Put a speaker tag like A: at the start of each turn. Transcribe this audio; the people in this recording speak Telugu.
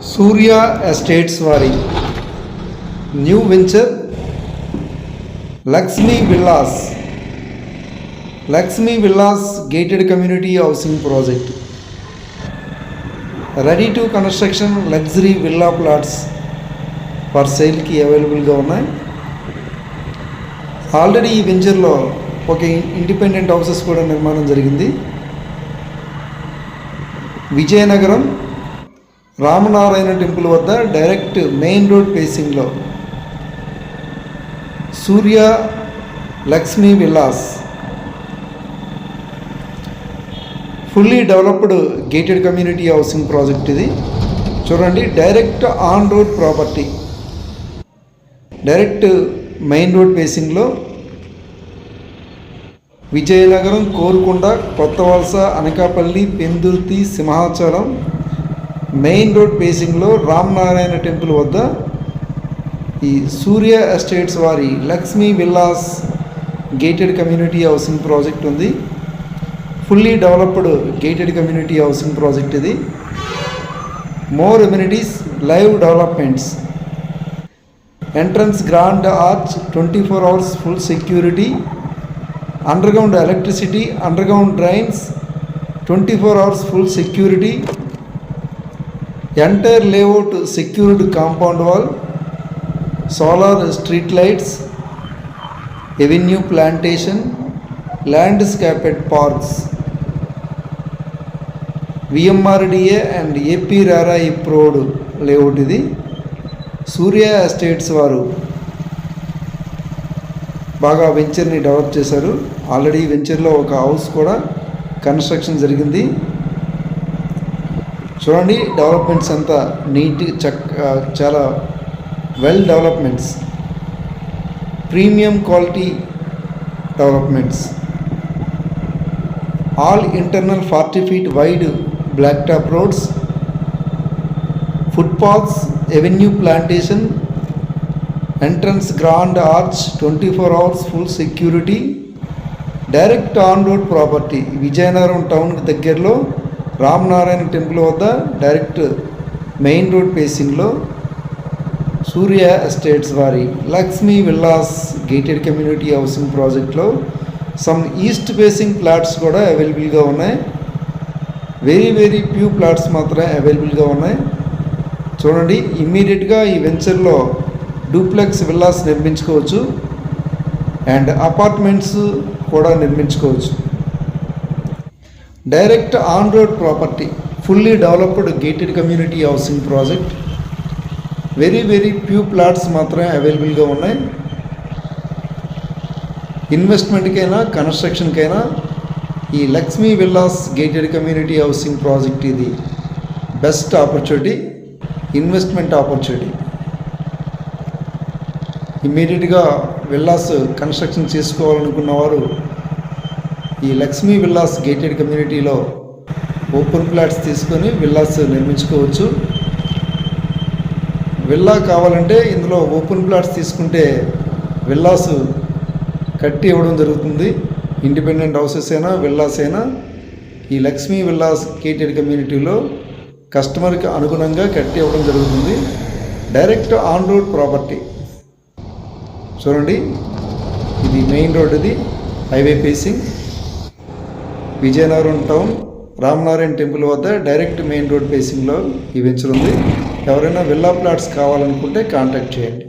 A: సూర్య ఎస్టేట్స్ వారి new venture Lakshmi villas gated community housing project. Ready to construction luxury villa plots for సేల్కి అవైలబుల్గా ఉన్నాయి. ఆల్రెడీ ఈ వెంచర్లో ఒక ఇండిపెండెంట్ హౌసెస్ కూడా నిర్మాణం జరిగింది. విజయనగరం రామనారాయణ టెంపుల్ వద్ద డైరెక్ట్ మెయిన్ రోడ్ ఫేసింగ్లో Surya Lakshmi villas fully developed gated community housing project. ఇది చూడండి, direct on road property, direct main road ఫేసింగ్లో విజయనగరం, కోరుకొండ, కొత్తవలస, అనకాపల్లి, పెందుర్తి, సింహాచలం మెయిన్ రోడ్ ఫేసింగ్లో రామనారాయణ టెంపుల్ వద్ద ఈ సూర్య ఎస్టేట్స్ వారి Lakshmi villas gated community housing project ఉంది. Fully developed gated community housing project ఇది. More amenities, live developments, entrance grand arch, 24 hours full security, underground electricity, underground drains, 24 hours full security, entire layout secured compound wall, solar street lights, avenue plantation, landscaped parks, VMRDA and AP RERA approved layout ఇది. సూర్య ఎస్టేట్స్ వారు బాగా వెంచర్ని డెవలప్ చేశారు. ఆల్రెడీ వెంచర్లో ఒక హౌస్ కూడా కన్స్ట్రక్షన్ జరిగింది. చూడండి, డెవలప్మెంట్స్ అంతా నీట్, చాలా well developments, premium quality developments. All internal 40 feet wide black top roads, footpaths, avenue plantation, entrance grand arch, 24 hours full security, direct on road property. Vizianagaram టౌన్కి దగ్గరలో రామనారాయణ టెంపుల్ వద్ద డైరెక్ట్ మెయిన్ రోడ్ ఫేసింగ్లో సూర్య ఎస్టేట్స్ వారి Lakshmi villas gated community housing ప్రాజెక్ట్లో సమ్ ఈస్ట్ ఫేసింగ్ ప్లాట్స్ కూడా అవైలబుల్గా ఉన్నాయి. వెరీ ఫ్యూ ప్లాట్స్ మాత్రమే అవైలబుల్గా ఉన్నాయి. చూడండి, ఇమ్మీడియట్గా ఈ వెంచర్లో డూప్లెక్స్ విల్లాస్ నిర్మించుకోవచ్చు అండ్ అపార్ట్మెంట్స్ కూడా నిర్మించుకోవచ్చు. Direct on road property, fully developed gated community housing project. Very few plots మాత్రమే అవైలబుల్గా ఉన్నాయి. ఇన్వెస్ట్మెంట్కైనా కన్స్ట్రక్షన్కైనా ఈ Lakshmi villas gated community housing project ఇది బెస్ట్ ఆపర్చునిటీ, ఇన్వెస్ట్మెంట్ ఆపర్చునిటీ. ఇమ్మీడియట్గా విల్లాస్ కన్స్ట్రక్షన్ చేసుకోవాలనుకున్న వారు ఈ లక్ష్మీ విల్లాస్ గేటెడ్ కమ్యూనిటీలో ఓపెన్ ప్లాట్స్ తీసుకొని విల్లాస్ నిర్మించుకోవచ్చు. విల్లా కావాలంటే ఇందులో ఓపెన్ ప్లాట్స్ తీసుకుంటే విల్లాస్ కట్టి ఇవ్వడం జరుగుతుంది. ఇండిపెండెంట్ హౌసెస్ అయినా విల్లాస్ అయినా ఈ లక్ష్మీ విల్లాస్ గేటెడ్ కమ్యూనిటీలో కస్టమర్కి అనుగుణంగా కట్టి ఇవ్వడం జరుగుతుంది. Direct on road property. చూడండి, ఇది మెయిన్ రోడ్, ఇది highway facing. Vizianagaram town Ramanarayana temple వద్ద డైరెక్ట్ మెయిన్ రోడ్ ఫేసింగ్లో ఈ వెంచర్ ఉంది. ఎవరైనా విల్లా ప్లాట్స్ కావాలనుకుంటే కాంటాక్ట్ చేయండి.